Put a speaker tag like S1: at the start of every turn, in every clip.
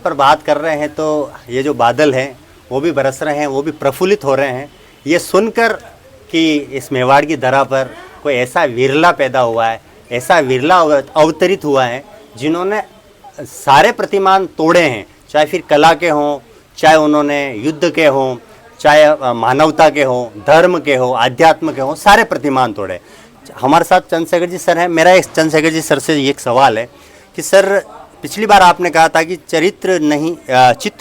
S1: पर बात कर रहे हैं तो ये जो बादल हैं वो भी बरस रहे हैं, वो भी प्रफुल्लित हो रहे हैं। ये सुनकर कि इस मेवाड़ की धरा पर कोई ऐसा विरला पैदा हुआ है, ऐसा विरला अवतरित हुआ है जिन्होंने सारे प्रतिमान तोड़े हैं, चाहे फिर कला के हों, चाहे उन्होंने युद्ध के हों, चाहे मानवता के हों, धर्म के हों, अध्यात्म के हों, सारे प्रतिमान तोड़े। हमारे साथ चंद्रशेखर जी सर हैं। मेरा एक चंद्रशेखर जी सर से एक सवाल है कि सर, पिछली बार आपने कहा था कि चित्र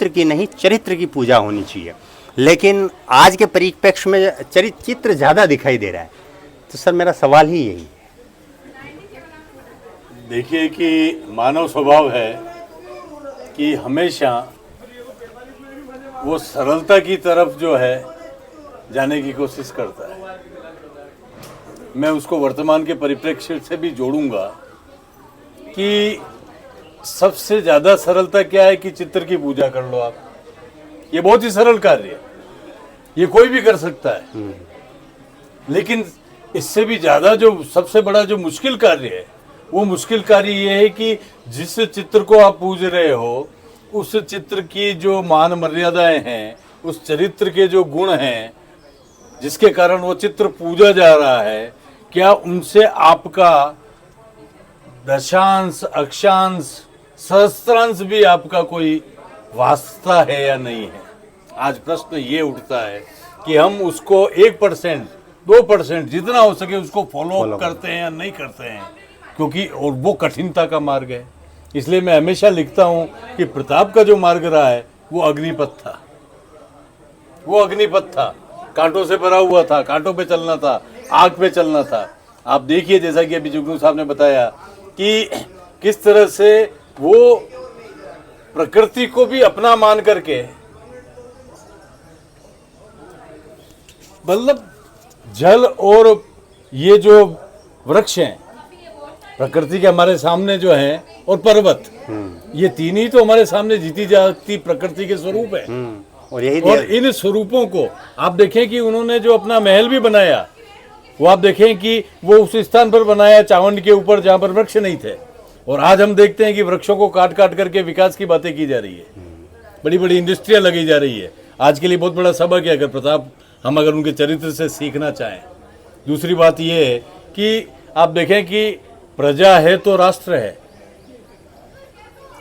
S1: की नहीं चरित्र की पूजा होनी चाहिए, लेकिन आज के परिप्रेक्ष्य में चित्र ज़्यादा दिखाई दे रहा है। तो सर मेरा सवाल ही यही है।
S2: देखिए कि मानव स्वभाव है कि हमेशा वो सरलता की तरफ जो है जाने की कोशिश करता है। मैं उसको वर्तमान के परिप्रेक्ष्य से भी जोड़ूंगा कि सबसे ज़्यादा सरलता क्या है कि चित्र की पूजा कर लो आप। ये बहुत ही सरल कार्य है, ये कोई भी कर सकता है। लेकिन इससे भी ज़्यादा जो सबसे बड़ा जो मुश्किल कार्य है, वो मुश्किल कार्य ये है कि जिस चित्र को आप पूज रहे हो, उस चित्र की जो मान मर्यादाएं हैं, उस चरित्र के जो गुण हैं, जिसके कारण वो चित्र पूजा जा रहा है, क्या उनसे आपका दशांश, अक्षांश, सहस्त्रांश भी आपका कोई वास्ता है या नहीं है। आज प्रश्न ये उठता है कि हम उसको 1%, 2% जितना हो सके उसको फॉलो करते हैं या नहीं करते हैं, क्योंकि और वो कठिनता का मार्ग है। इसलिए मैं हमेशा लिखता हूँ कि प्रताप का जो मार्ग रहा है वो अग्निपथ था, वो अग्निपथ था, कांटों से भरा हुआ था, कांटों पे चलना था, आग पे चलना था। आप देखिए जैसा कि अभी जुगनू साहब ने बताया कि किस तरह से वो प्रकृति को भी अपना मान करके, मतलब जल और ये जो वृक्ष हैं प्रकृति के हमारे सामने जो है, और पर्वत, ये तीन ही तो हमारे सामने जीती जाती प्रकृति के स्वरूप है। और इन स्वरूपों को आप देखें कि उन्होंने जो अपना महल भी बनाया, वो आप देखें कि वो उस स्थान पर बनाया चावंड के ऊपर जहाँ पर वृक्ष नहीं थे। और आज हम देखते हैं कि वृक्षों को काट काट करके विकास की बातें की जा रही है, बड़ी बड़ी इंडस्ट्रियाँ लगी जा रही है। आज के लिए बहुत बड़ा सबक है अगर प्रताप हम अगर उनके चरित्र से सीखना चाहें। दूसरी बात ये है कि आप देखें कि प्रजा है तो राष्ट्र है,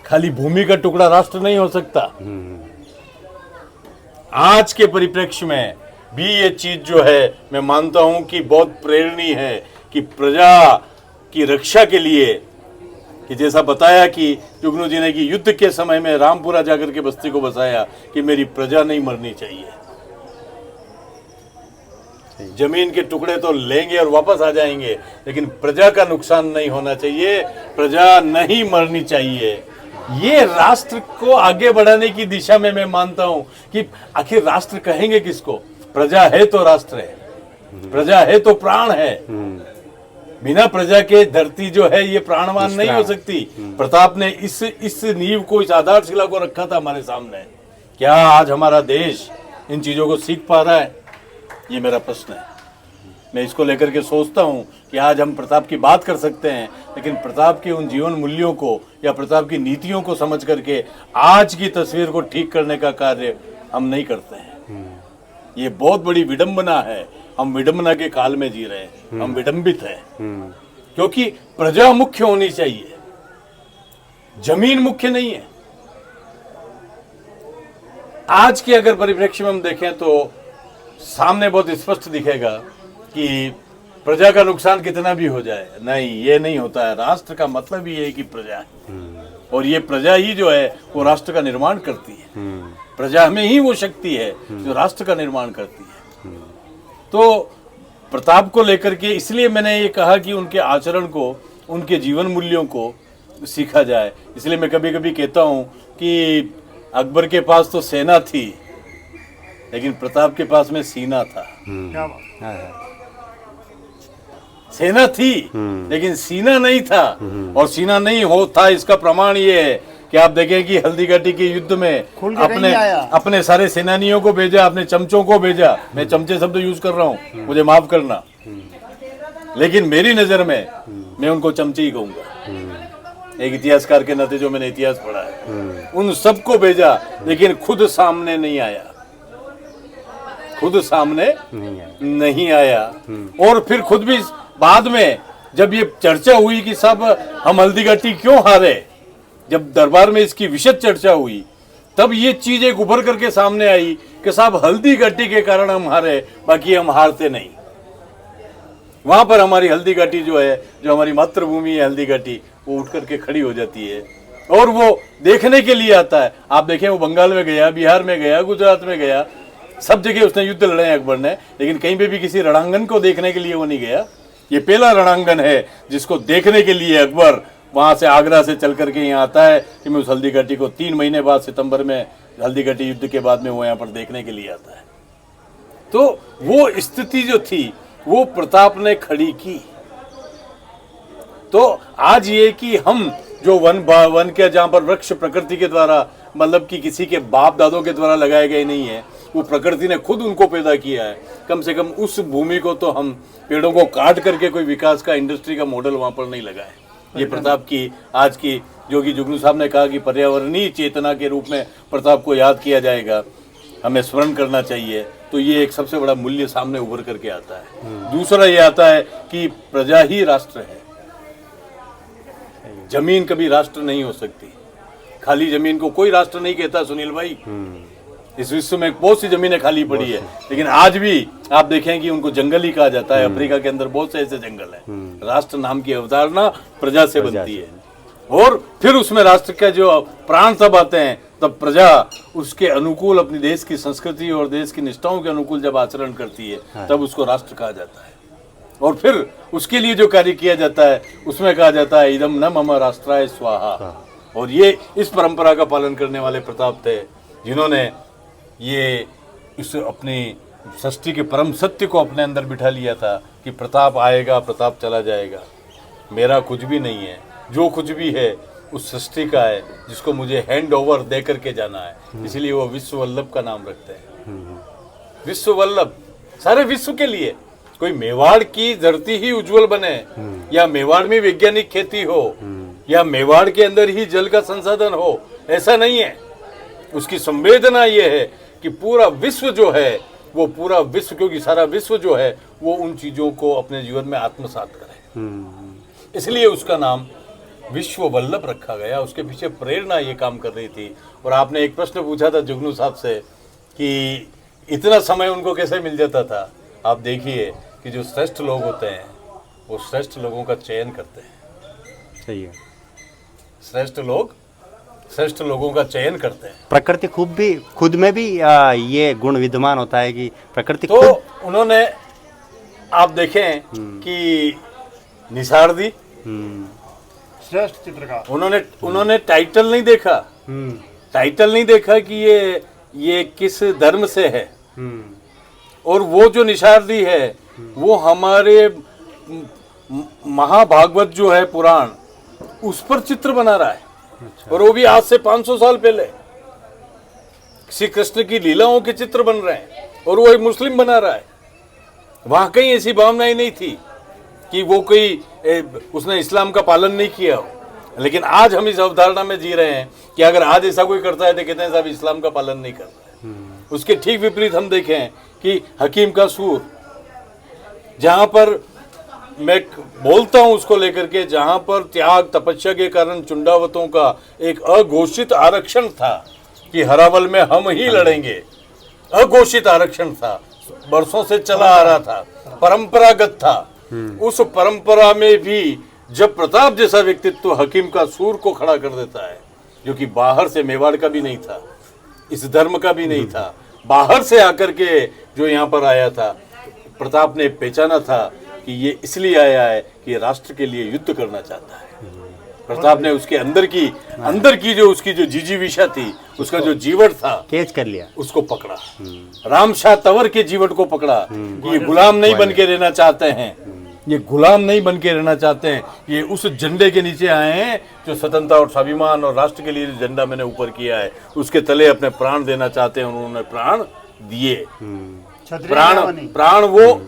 S2: खाली भूमि का टुकड़ा राष्ट्र नहीं हो सकता। आज के परिप्रेक्ष्य में भी ये चीज जो है मैं मानता हूं कि बहुत प्रेरणीय है कि प्रजा की रक्षा के लिए, कि जैसा बताया कि जुगनू जी ने कि युद्ध के समय में रामपुरा जाकर के बस्ती को बसाया कि मेरी प्रजा नहीं मरनी चाहिए। जमीन के टुकड़े तो लेंगे और वापस आ जाएंगे, लेकिन प्रजा का नुकसान नहीं होना चाहिए, प्रजा नहीं मरनी चाहिए। ये राष्ट्र को आगे बढ़ाने की दिशा में मैं मानता हूं कि आखिर राष्ट्र कहेंगे किसको। प्रजा है तो राष्ट्र है, प्रजा है तो प्राण है। बिना प्रजा के धरती जो है ये प्राणवान नहीं हो सकती। प्रताप ने इस नींव को, इस आधारशिला को रखा था हमारे सामने। क्या आज हमारा देश इन चीजों को सीख पा रहा है? ये मेरा प्रश्न है। मैं इसको लेकर के सोचता हूं कि आज हम प्रताप की बात कर सकते हैं, लेकिन प्रताप के उन जीवन मूल्यों को या प्रताप की नीतियों को समझ करके आज की तस्वीर को ठीक करने का कार्य हम नहीं करते हैं। ये बहुत बड़ी विडंबना है। हम विडंबना के काल में जी रहे हैं, हम विडंबित हैं, क्योंकि प्रजा मुख्य होनी चाहिए, जमीन मुख्य नहीं है। आज के अगर परिप्रेक्ष्य में हम देखें तो सामने बहुत स्पष्ट दिखेगा कि प्रजा का नुकसान कितना भी हो जाए, नहीं, ये नहीं होता है। राष्ट्र का मतलब ही है कि प्रजा है, और ये प्रजा ही जो है वो राष्ट्र का निर्माण करती है। प्रजा में ही वो शक्ति है जो राष्ट्र का निर्माण करती है। तो प्रताप को लेकर के इसलिए मैंने ये कहा कि उनके आचरण को, उनके जीवन मूल्यों को सीखा जाए। इसलिए मैं कभी कभी कहता हूँ कि अकबर के पास तो सेना थी, लेकिन प्रताप के पास में सीना था। सेना थी लेकिन सीना नहीं था। और सीना नहीं होता इसका प्रमाण ये है कि आप देखें कि हल्दीघाटी के युद्ध में अपने सारे सेनानियों को भेजा, अपने चमचों को भेजा। मैं चमचे शब्द यूज कर रहा हूँ, मुझे माफ करना, लेकिन मेरी नजर में मैं उनको चमचे ही कहूंगा। एक इतिहासकार के नाते जो मैंने इतिहास पढ़ा है, उन सबको भेजा, लेकिन खुद सामने नहीं आया, खुद सामने नहीं आया। और फिर खुद भी बाद में जब ये चर्चा हुई कि साहब हम हल्दीघाटी क्यों हारे, जब दरबार में इसकी विशद चर्चा हुई, तब ये चीज एक उभर करके सामने आई कि साहब हल्दीघाटी के कारण हम हारे, बाकी हम हारते नहीं। वहां पर हमारी हल्दीघाटी जो है, जो हमारी मातृभूमि है हल्दीघाटी, वो उठ करके खड़ी हो जाती है और वो देखने के लिए आता है। आप देखें, वो बंगाल में गया, बिहार में गया, गुजरात में गया, सब जगह उसने युद्ध लड़े हैं अकबर ने, लेकिन कहीं पे भी किसी रणांगन को देखने के लिए वो नहीं गया। ये पहला रणांगन है जिसको देखने के लिए अकबर वहां से आगरा से चल करके यहाँ आता है कि मैं उस हल्दीघाटी को 3 महीने बाद, सितंबर में हल्दीघाटी युद्ध के बाद में वो यहाँ पर देखने के लिए आता है। तो वो स्थिति जो थी वो प्रताप ने खड़ी की। तो आज ये कि हम जो वन के जहाँ पर वृक्ष प्रकृति के द्वारा, मतलब कि किसी के बाप दादों के द्वारा लगाए गए नहीं है, वो प्रकृति ने खुद उनको पैदा किया है। कम से कम उस भूमि को तो हम पेड़ों को काट करके कोई विकास का, इंडस्ट्री का मॉडल वहां पर नहीं लगाए। ये प्रताप की आज की जो कि जुगनू साहब ने कहा कि पर्यावरणीय चेतना के रूप में प्रताप को याद किया जाएगा, हमें स्मरण करना चाहिए। तो ये एक सबसे बड़ा मूल्य सामने उभर करके आता है। दूसरा ये आता है कि प्रजा ही राष्ट्र है। जमीन कभी राष्ट्र नहीं हो सकती। खाली जमीन को कोई राष्ट्र नहीं कहता सुनील भाई। इस विश्व में बहुत सी जमीनें खाली पड़ी है, लेकिन आज भी आप देखें कि उनको जंगल ही कहा जाता है। अफ्रीका के अंदर बहुत से ऐसे जंगल हैं। राष्ट्र नाम की अवधारणा प्रजा से बनती है, और फिर उसमें राष्ट्र का जो प्राण तब आते हैं, तब प्रजा उसके अनुकूल अपनी देश की संस्कृति और देश की निष्ठाओं के अनुकूल जब आचरण करती है, तब उसको राष्ट्र कहा जाता है। और फिर उसके लिए जो कार्य किया जाता है उसमें कहा जाता है इदम न मम राष्ट्राय स्वाहा। और ये इस परंपरा का पालन करने वाले प्रताप थे, जिन्होंने ये इस अपनी सृष्टि के परम सत्य को अपने अंदर बिठा लिया था कि प्रताप आएगा, प्रताप चला जाएगा, मेरा कुछ भी नहीं है, जो कुछ भी है उस सृष्टि का है, जिसको मुझे हैंड ओवर दे करके जाना है। इसलिए वो विश्व वल्लभ का नाम रखते हैं। विश्व वल्लभ सारे विश्व के लिए। कोई मेवाड़ की धरती ही उज्जवल बने, या मेवाड़ में वैज्ञानिक खेती हो, या मेवाड़ के अंदर ही जल का संसाधन हो, ऐसा नहीं है। उसकी संवेदना ये है कि पूरा विश्व जो है, वो पूरा विश्व, क्योंकि सारा विश्व जो है वो उन चीजों को अपने जीवन में आत्मसात करे, इसलिए उसका नाम विश्व वल्लभ रखा गया। उसके पीछे प्रेरणा ये काम कर रही थी। और आपने एक प्रश्न पूछा था जुगनू साहब से कि इतना समय उनको कैसे मिल जाता था। आप देखिए कि जो श्रेष्ठ लोग होते हैं वो श्रेष्ठ लोगों का चयन करते हैं।
S1: सही है।
S2: श्रेष्ठ लोगों का चयन करते हैं।
S1: प्रकृति खुद में भी ये गुण विद्यमान होता है कि प्रकृति
S2: तो उन्होंने, आप देखें कि निसार दी
S3: श्रेष्ठ चित्रकार,
S2: उन्होंने टाइटल नहीं देखा, टाइटल नहीं देखा कि ये किस धर्म से है। और वो जो निशारदी है वो हमारे महाभागवत जो है पुराण, उस पर चित्र बना रहा है। और वो भी आज से 500 साल पहले श्री कृष्ण की लीलाओं के चित्र बन रहे हैं, और वो एक मुस्लिम बना रहा है। वहां कहीं ऐसी भावनाएं नहीं थी कि वो कोई उसने इस्लाम का पालन नहीं किया हो। लेकिन आज हम इस अवधारणा में जी रहे हैं कि अगर आज ऐसा कोई करता है तो कहते हैं साहब इस्लाम का पालन नहीं कर रहा है। उसके ठीक विपरीत हम देखें कि हकीम का सूर, जहां पर मैं बोलता हूं उसको लेकर के, जहां पर त्याग तपस्या के कारण चुंडावतों का एक अघोषित आरक्षण था कि हरावल में हम ही लड़ेंगे, अघोषित आरक्षण था, बरसों से चला आ रहा था, परंपरागत था। उस परंपरा में भी जब प्रताप जैसा व्यक्तित्व हकीम का सूर को खड़ा कर देता है, जो कि बाहर से मेवाड़ का भी नहीं था, इस धर्म का भी नहीं था, बाहर से आकर के जो यहाँ पर आया था, प्रताप ने पहचाना था कि ये इसलिए आया है कि राष्ट्र के लिए युद्ध करना चाहता है। प्रताप ने उसके अंदर की जो उसकी जो जिजीविषा थी, उसका जो जीवन था,
S1: कैच कर लिया,
S2: उसको पकड़ा। रामशाह तंवर के जीवन को पकड़ा कि ये गुलाम नहीं बन के रहना चाहते हैं, ये गुलाम नहीं बन के रहना चाहते हैं, ये उस झंडे के नीचे आए हैं जो स्वतंत्रता और स्वाभिमान और राष्ट्र के लिए झंडा मैंने ऊपर किया है, उसके तले अपने प्राण देना चाहते हैं। उन्होंने प्राण दिए। प्राण वो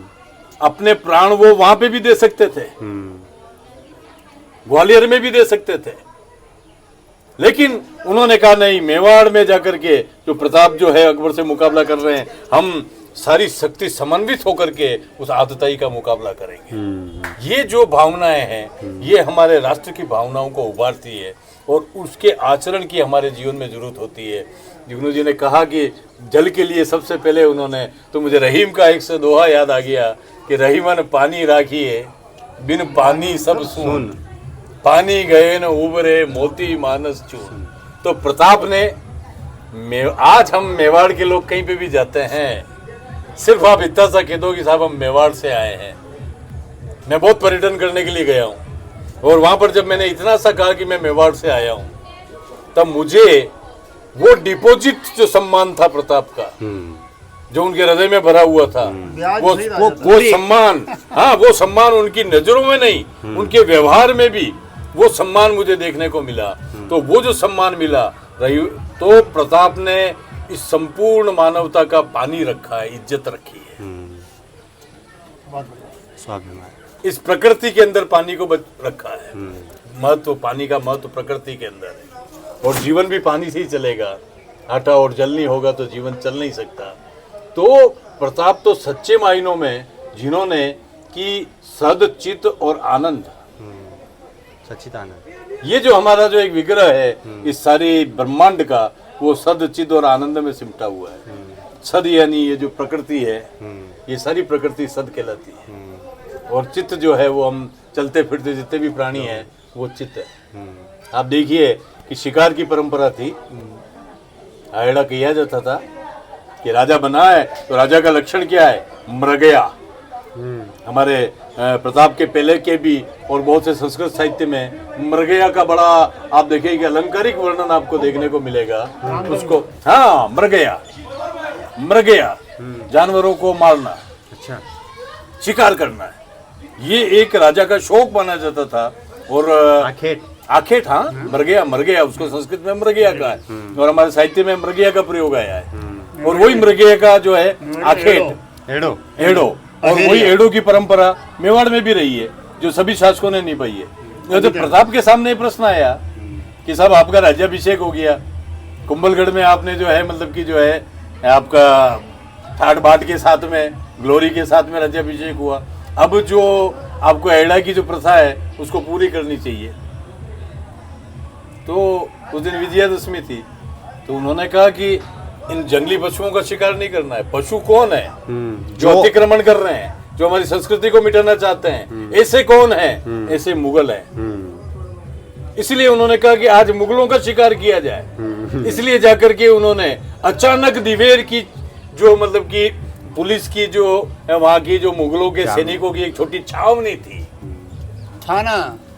S2: अपने प्राण वो वहां पे भी दे सकते थे, ग्वालियर में भी दे सकते थे, लेकिन उन्होंने कहा नहीं, मेवाड़ में जाकर के जो प्रताप जो है अकबर से मुकाबला कर रहे हैं, हम सारी शक्ति समन्वित होकर के उस आतताई का मुकाबला करेंगे। ये जो भावनाएं हैं ये हमारे राष्ट्र की भावनाओं को उभारती है और उसके आचरण की हमारे जीवन में जरूरत होती है। जुगनू जी ने कहा कि जल के लिए सबसे पहले उन्होंने, तो मुझे रहीम का एक से दोहा याद आ गया कि रहीमन पानी राखिए बिन पानी सब सून, पानी गए न उबरे मोती मानस चून। तो प्रताप ने आज हम मेवाड़ के लोग कहीं पे भी जाते हैं, सिर्फ आप इतना सा कह दो कि साहब हम मेवाड़ से आए हैं। मैं बहुत पर्यटन करने के लिए गया हूँ और वहां पर जब मैंने इतना सा कहा कि मैं मेवाड़ से आया हूँ, तब मुझे वो डिपॉजिट जो सम्मान था प्रताप का, जो उनके हृदय में भरा हुआ था, वो सम्मान, हाँ वो सम्मान उनकी नजरों में नहीं, उनके व्यवहार में भी वो सम्मान मुझे देखने को मिला। तो वो जो सम्मान मिला तो प्रताप ने इस संपूर्ण मानवता का पानी रखा है, इज्जत रखी है।
S1: स्वाभिमान,
S2: इस प्रकृति के अंदर पानी को रखा है। महत्व, पानी का महत्व प्रकृति के अंदर है और जीवन भी पानी से ही चलेगा। आटा और जल नहीं होगा तो जीवन चल नहीं सकता। तो प्रताप तो सच्चे मायनों में जिन्होंने कि सद चित और आनंद,
S1: सच्चिदानंद, ये
S2: ये जो हमारा जो एक विग्रह है इस सारी ब्रह्मांड का, वो सद चित और आनंद में सिमटा हुआ है। सद यानी ये जो प्रकृति है, ये सारी प्रकृति सद कहलाती है और चित्त जो है वो हम चलते फिरते जितने भी प्राणी हैं वो चित्त है। आप देखिए कि शिकार की परंपरा थी, आयड़ा किया जाता था कि राजा बना है तो राजा का लक्षण क्या है, मृगया। हमारे प्रताप के पहले के भी और बहुत से संस्कृत साहित्य में मृगया का बड़ा आप देखिए कि अलंकारिक वर्णन आपको देखने को मिलेगा उसको। हाँ, मृगया, मृगया जानवरों को मारना,
S1: अच्छा,
S2: शिकार करना है, ये एक राजा का शौक माना जाता था। और
S1: आखेट,
S2: आखेट, हाँ, मृगया, मृगया उसको संस्कृत में मृगया का है और हमारे साहित्य में मृगया का प्रयोग आया है। और वही मृगया का जो है आखेट,
S1: एड़ो,
S2: एड़ो, और वही एड़ो की परंपरा मेवाड़ में भी रही है जो सभी शासकों ने निभाई है। तो प्रताप के सामने प्रश्न आया कि साहब आपका राज्याभिषेक हो गया, कुंभलगढ़ में आपने जो है मतलब कि जो है आपका ठाट बाट के साथ में, ग्लोरी के साथ में राज्याभिषेक हुआ, अब जो आपको एड़ा की जो प्रथा है उसको पूरी करनी चाहिए। तो उस दिन विजयादशमी थी, तो उन्होंने कहा कि इन जंगली पशुओं का शिकार नहीं करना है। पशु कौन है जो अतिक्रमण कर रहे हैं, जो हमारी संस्कृति को मिटाना चाहते हैं, ऐसे कौन है, ऐसे मुगल हैं। इसलिए उन्होंने कहा कि आज मुगलों का शिकार किया जाए। इसलिए जाकर के उन्होंने अचानक दिवेर की जो मतलब कि पुलिस की जो वहां की जो मुगलों के सैनिकों की एक छोटी छावनी थी,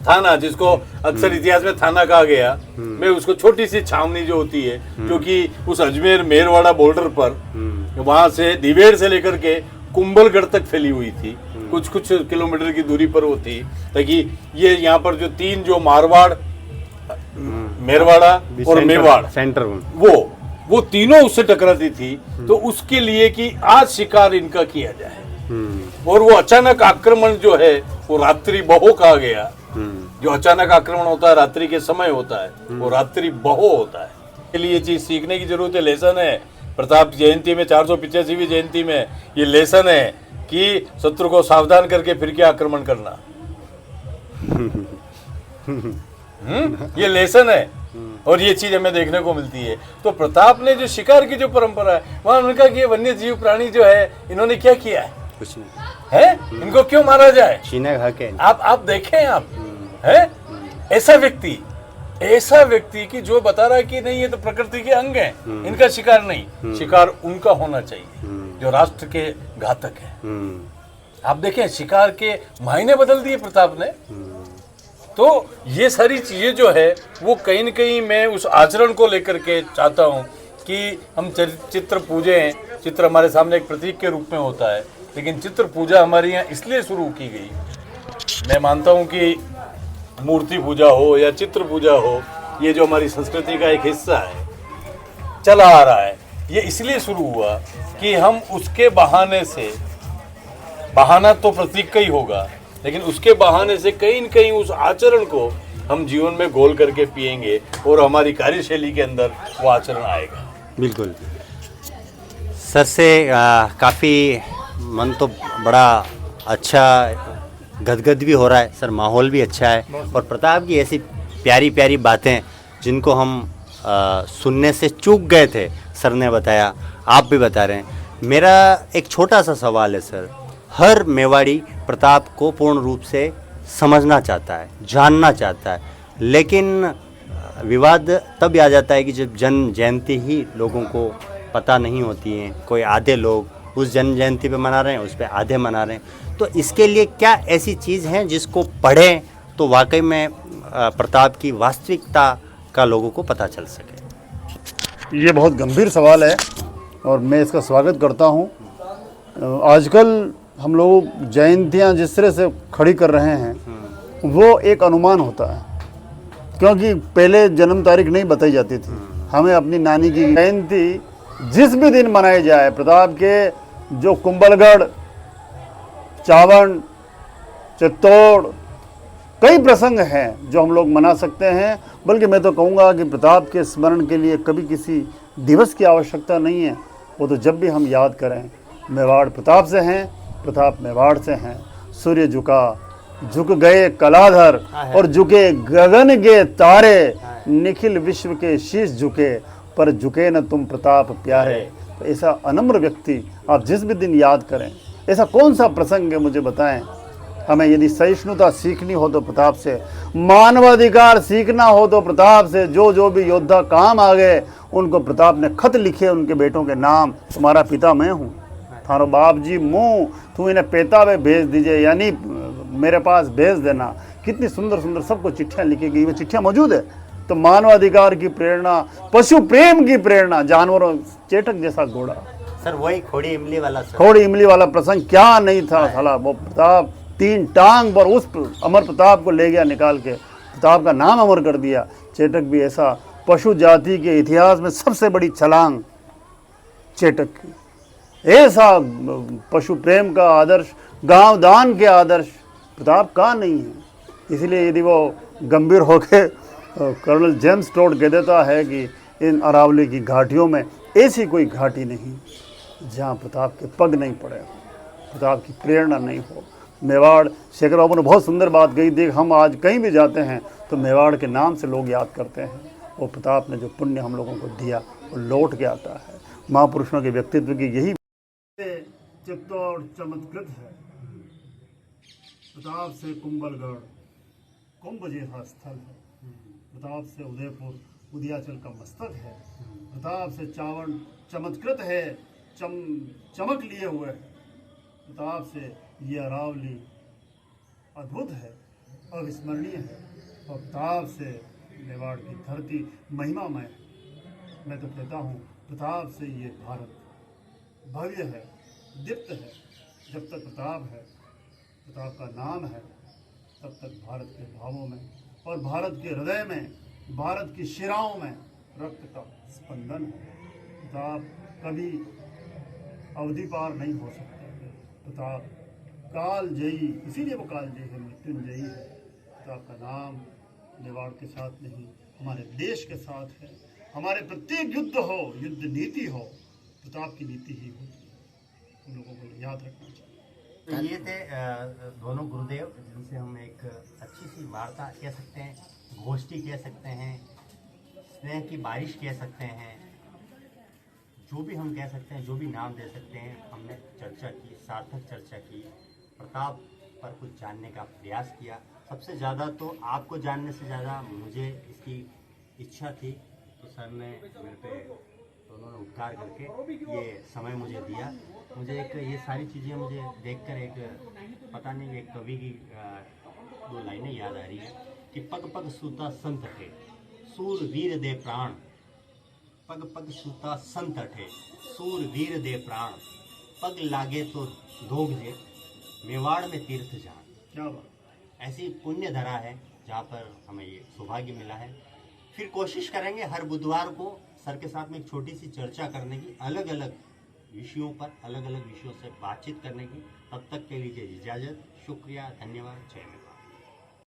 S2: थाना जिसको अक्सर इतिहास में थाना कहा गया, मैं उसको छोटी सी छावनी जो होती है, क्योंकि उस अजमेर मेरवाड़ा बॉर्डर पर वहां से दिवेर से लेकर के कुंभलगढ़ तक फैली हुई थी, कुछ कुछ किलोमीटर की दूरी पर वो थी, ताकि ये यहाँ पर जो तीन जो मारवाड़, मेरवाड़ा और मेवाड़
S1: सेंटर,
S2: वो तीनों उससे टकराती थी। तो उसके लिए कि आज शिकार इनका किया जाए, और वो अचानक आक्रमण जो है वो रात्रि बहो कहा गया। जो अचानक आक्रमण होता है रात्रि के समय होता है, वो रात्रि बहो होता है। के लिए ये चीज सीखने की जरूरत है, लेसन है। प्रताप जयंती में 485वीं जयंती में ये लेसन है कि शत्रु को सावधान करके फिर क्या आक्रमण करना। ये लेसन है और ये चीज हमें देखने को मिलती है। तो प्रताप ने जो शिकार की जो परंपरा है, वहां उन्होंने कहा कि ये वन्य जीव प्राणी जो है इन्होंने क्या किया है,
S1: कुछ नहीं
S2: है, इनको क्यों मारा जाए।
S1: चीना खा के
S2: आप देखें, आप है ऐसा व्यक्ति कि जो बता रहा है कि नहीं ये तो प्रकृति के अंग हैं, इनका शिकार नहीं, शिकार उनका होना चाहिए जो राष्ट्र के घातक है। आप देखें शिकार के मायने बदल दिए प्रताप ने। तो ये सारी चीजें जो है वो कहीं न कहीं मैं उस आचरण को लेकर के चाहता हूँ कि हम चित्र पूजें। चित्र हमारे सामने एक प्रतीक के रूप में होता है, लेकिन चित्र पूजा हमारे यहाँ इसलिए शुरू की गई, मैं मानता हूँ कि मूर्ति पूजा हो या चित्र पूजा हो, ये जो हमारी संस्कृति का एक हिस्सा है, चला आ रहा है, ये इसलिए शुरू हुआ कि हम उसके बहाने से, बहाना तो प्रतीक का ही होगा, लेकिन उसके बहाने से कहीं न कहीं उस आचरण को हम जीवन में घोल करके पिएंगे और हमारी कार्यशैली के अंदर वो आचरण आएगा।
S1: बिल्कुल सर से काफ़ी मन तो बड़ा अच्छा गदगद भी हो रहा है सर, माहौल भी अच्छा है और प्रताप की ऐसी प्यारी प्यारी बातें जिनको हम सुनने से चूक गए थे, सर ने बताया, आप भी बता रहे हैं। मेरा एक छोटा सा सवाल है सर, हर मेवाड़ी प्रताप को पूर्ण रूप से समझना चाहता है, जानना चाहता है, लेकिन विवाद तब आ जाता है कि जब जन्म जयंती ही लोगों को पता नहीं होती है। कोई आधे लोग उस जन्म जयंती पे मना रहे हैं, उस पे आधे मना रहे हैं। तो इसके लिए क्या ऐसी चीज़ हैं जिसको पढ़ें तो वाकई में प्रताप की वास्तविकता का लोगों को पता चल सके?
S3: ये बहुत गंभीर सवाल है और मैं इसका स्वागत करता हूँ। आजकल हम लोग जयंतियाँ जिस तरह से खड़ी कर रहे हैं वो एक अनुमान होता है, क्योंकि पहले जन्म तारीख नहीं बताई जाती थी। हमें अपनी नानी की जयंती जिस भी दिन मनाई जाए, प्रताप के जो कुंभलगढ़, चावड़, चित्तौड़, कई प्रसंग हैं जो हम लोग मना सकते हैं। बल्कि मैं तो कहूँगा कि प्रताप के स्मरण के लिए कभी किसी दिवस की आवश्यकता नहीं है। वो तो जब भी हम याद करें, मेवाड़ प्रताप से हैं, प्रताप मेवाड़ से हैं। सूर्य झुक गए कलाधर और झुके गगन के तारे, निखिल विश्व के शीश झुके पर झुके न तुम प्रताप प्यारे। तो ऐसा अनम्र व्यक्ति आप जिस भी दिन याद करें, ऐसा कौन सा प्रसंग है मुझे बताएं। हमें यदि सहिष्णुता सीखनी हो तो प्रताप से, मानवाधिकार सीखना हो तो प्रताप से। जो भी योद्धा काम आ गए उनको प्रताप ने खत लिखे उनके बेटों के नाम, तुम्हारा पिता मैं हूँ, थारो बाप जी मुँह, तू इन्हें पेता में भेज दीजिए, यानी मेरे पास भेज देना। कितनी सुंदर सुंदर सबको चिट्ठियाँ लिखी गई, वो चिट्ठियाँ मौजूद है। तो मानवाधिकार की प्रेरणा, पशु प्रेम की प्रेरणा, जानवरों, चेटक जैसा घोड़ा।
S1: सर वही खोड़ी इमली वाला सर।
S3: खोड़ी इमली वाला प्रसंग क्या नहीं था साला। वो प्रताप 3 टांग पर उस अमर प्रताप को ले गया निकाल के, प्रताप का नाम अमर कर दिया। चेटक भी ऐसा, पशु जाति के इतिहास में सबसे बड़ी छलांग चेटक की। ऐसा पशु प्रेम का आदर्श, गांव दान के आदर्श प्रताप का नहीं है। इसलिए यदि वो गंभीर होकर कर्नल जेम्स टोड कह देता है कि इन अरावली की घाटियों में ऐसी कोई घाटी नहीं जहाँ प्रताप के पग नहीं पड़े हो, प्रताप की प्रेरणा नहीं हो। मेवाड़, शेखर बाबू ने बहुत सुंदर बात कही। देख, हम आज कहीं भी जाते हैं तो मेवाड़ के नाम से लोग याद करते हैं। वो प्रताप ने जो पुण्य हम लोगों को दिया वो लौट के आता है। महापुरुषों के व्यक्तित्व की यही चित्तौड़ चमत्कृत है। प्रताप से कुंभलगढ़ कुंभ जैसा स्थल है। प्रताप से उदयपुर उदयाचल का मस्तक है। प्रताप से चावड़ चमत्कृत है, चमक लिए हुए है। प्रताप से ये अरावली अद्भुत है, अविस्मरणीय है। और प्रताप से मेवाड़ की धरती महिमामय है। मैं तो कहता हूँ प्रताप से ये भारत भव्य है, दीप्त है। जब तक प्रताप है, प्रताप का नाम है, तब तक भारत के भावों में और भारत के हृदय में, भारत की शिराओं में रक्त का स्पंदन है। प्रताप कभी अवधि पार नहीं हो सकते। प्रताप काल जयी, इसीलिए वो काल जयी है, मृत्युंजयी है। प्रताप का नाम मेवाड़ के साथ नहीं, हमारे देश के साथ है। हमारे प्रत्येक युद्ध हो, युद्ध नीति हो, प्रताप की नीति ही होती है। हम लोगों को याद रखना चाहिए।
S1: तो ये थे दोनों गुरुदेव जिनसे हम एक अच्छी सी वार्ता कह सकते हैं, गोष्ठी कह सकते हैं, स्नेह की बारिश कह सकते हैं, जो भी हम कह सकते हैं, जो भी नाम दे सकते हैं, हमने चर्चा की, सार्थक चर्चा की। प्रताप पर कुछ जानने का प्रयास किया। सबसे ज़्यादा तो आपको जानने से ज़्यादा मुझे इसकी इच्छा थी, तो सर ने मेरे पे, उन्होंने उपकार करके ये समय मुझे दिया। मुझे एक ये सारी चीज़ें मुझे देखकर एक पता नहीं, एक कवि की 2 लाइनें याद आ रही है कि पग पग सूता संत थे, सूर वीर दे प्राण। पग पग सूता संत थे, सूर वीर दे प्राण। पग लागे तो दोग जे, मेवाड़ में तीर्थ जान।
S3: क्या बात।
S1: ऐसी पुण्य धरा है जहाँ पर हमें ये सौभाग्य मिला है। फिर कोशिश करेंगे हर बुधवार को सर के साथ में एक छोटी सी चर्चा करने की, अलग अलग विषयों पर, अलग अलग विषयों से बातचीत करने की। तब तक के लिए इजाज़त, शुक्रिया, धन्यवाद, जय हिंद।